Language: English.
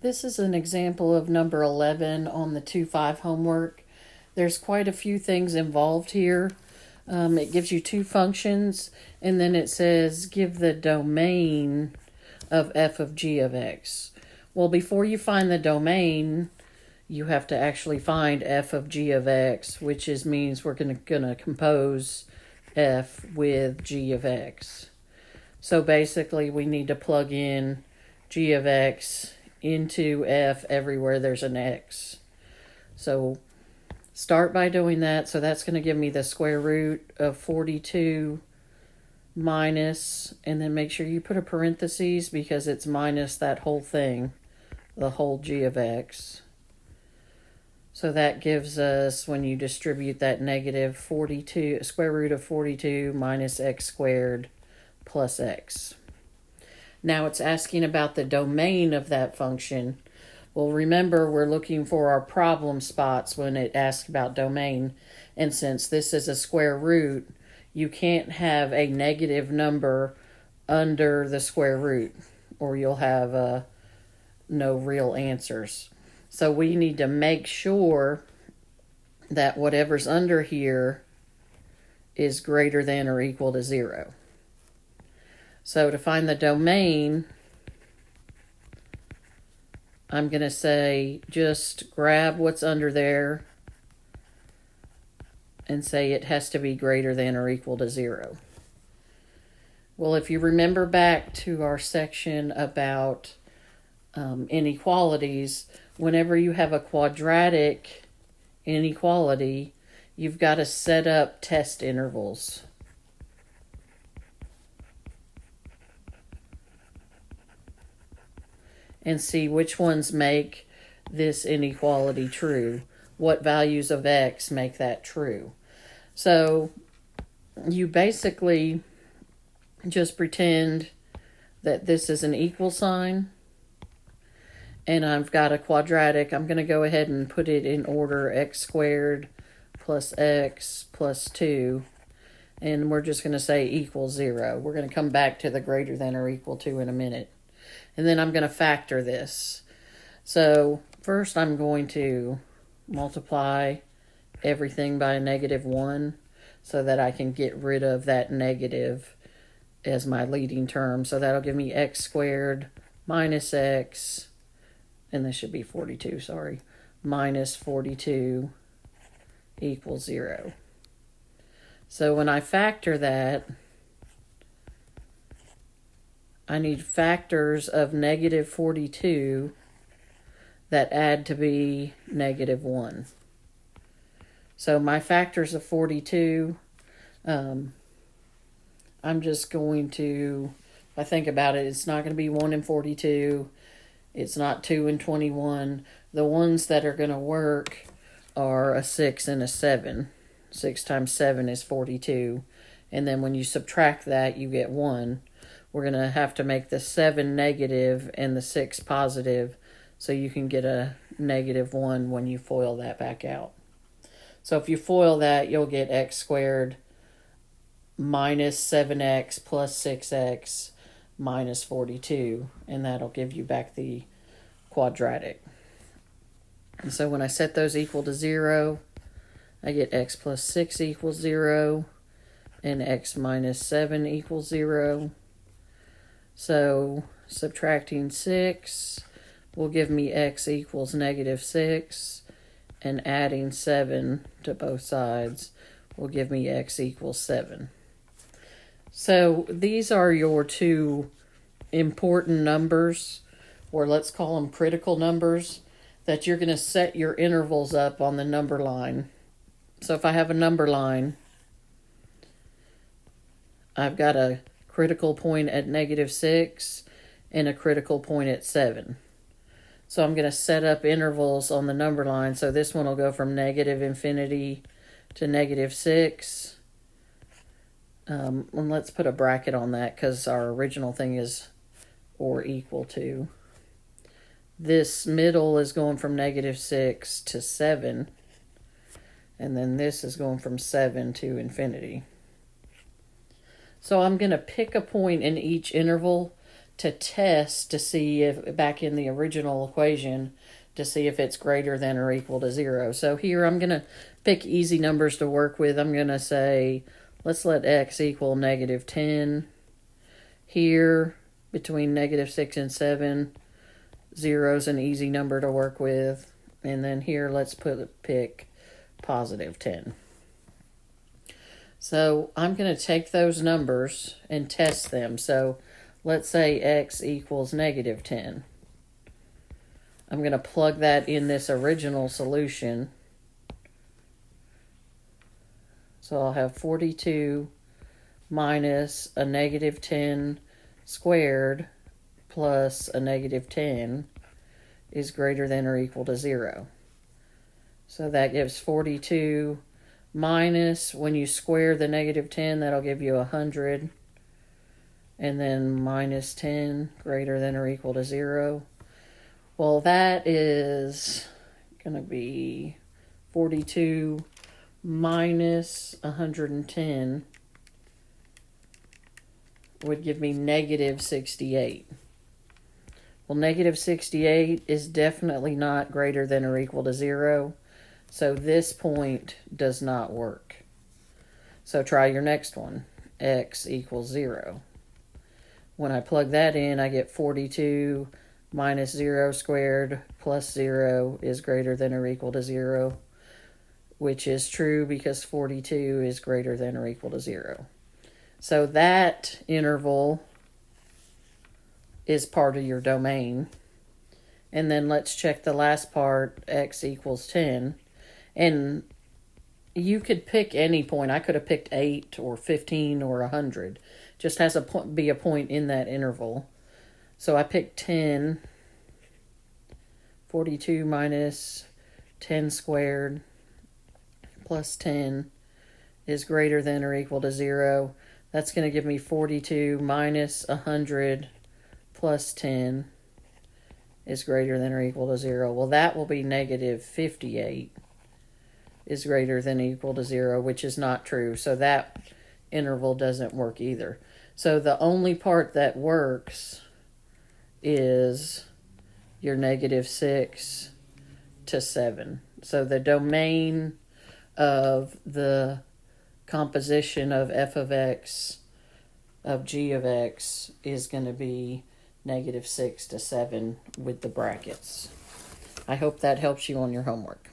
This is an example of number 11 on the 2-5 homework. There's quite a few things involved here. It gives you two functions, and then it says give the domain of f of g of x. Well, before you find the domain, you have to actually find f of g of x, which means we're gonna compose f with g of x. So basically, we need to plug in g of x into f everywhere there's an x. So start by doing that. So that's going to give me the square root of 42 minus, and then make sure you put a parentheses because it's minus that whole thing, the whole g of x. So that gives us, when you distribute that, negative 42, square root of 42 minus x squared plus x. Now it's asking about the domain of that function. Well, remember, we're looking for our problem spots when it asks about domain. And since this is a square root, you can't have a negative number under the square root, or you'll have no real answers. So we need to make sure that whatever's under here is greater than or equal to 0. So to find the domain, I'm going to say just grab what's under there and say it has to be greater than or equal to 0. Well, if you remember back to our section about inequalities, whenever you have a quadratic inequality, you've got to set up test intervals. And see which ones make this inequality true. What values of x make that true? So you basically just pretend that this is an equal sign, and I've got a quadratic. I'm going to go ahead and put it in order: x squared plus x plus 2, and we're just going to say equals 0. We're going to come back to the greater than or equal to in a minute. And then I'm going to factor this. So first I'm going to multiply everything by a -1 so that I can get rid of that negative as my leading term. So that'll give me x squared minus x, and this should be 42, sorry, minus 42 equals 0. So when I factor that, I need factors of negative 42 that add to be -1. So my factors of 42, I'm just going to, if I think about it, it's not going to be 1 and 42. It's not 2 and 21. The ones that are going to work are a 6 and a 7. 6 times 7 is 42. And then when you subtract that, you get 1. We're going to have to make the 7 negative and the 6 positive, so you can get a -1 when you FOIL that back out. So if you FOIL that, you'll get x squared minus 7x plus 6x minus 42, and that'll give you back the quadratic. And so when I set those equal to 0, I get x plus 6 equals 0, and x minus 7 equals 0. So subtracting 6 will give me x equals -6, and adding 7 to both sides will give me x equals 7. So these are your two important numbers, or let's call them critical numbers, that you're going to set your intervals up on the number line. So if I have a number line, I've got a critical point at -6 and a critical point at 7. So I'm going to set up intervals on the number line. So this one will go from -infinity to -6. And let's put a bracket on that because our original thing is or equal to. This middle is going from -6 to 7. And then this is going from 7 to infinity. So I'm going to pick a point in each interval to test to see if, back in the original equation, to see if it's greater than or equal to 0. So here I'm going to pick easy numbers to work with. I'm going to say, let's let x equal negative 10. Here, between negative 6 and 7, 0 is an easy number to work with. And then here, let's pick positive 10. So I'm going to take those numbers and test them. So let's say x equals negative 10. I'm going to plug that in this original solution. So I'll have 42 minus a negative 10 squared plus a negative 10 is greater than or equal to 0. So that gives 42 minus, when you square the negative 10, that'll give you 100. And then minus 10 greater than or equal to 0. Well, that is going to be 42 minus 110 would give me negative 68. Well, negative 68 is definitely not greater than or equal to 0. So this point does not work. So try your next one. X equals 0. When I plug that in, I get 42 minus 0 squared plus 0 is greater than or equal to 0, which is true because 42 is greater than or equal to 0. So that interval is part of your domain. And then let's check the last part, x equals 10. And you could pick any point. I could have picked 8 or 15 or 100. Just has to be a point in that interval. So I picked 10. 42 minus 10 squared plus 10 is greater than or equal to 0. That's going to give me 42 minus 100 plus 10 is greater than or equal to 0. Well, that will be negative 58 is greater than or equal to 0, which is not true. So that interval doesn't work either. So the only part that works is your negative 6 to 7. So the domain of the composition of f of x of g of x is going to be negative 6 to 7 with the brackets. I hope that helps you on your homework.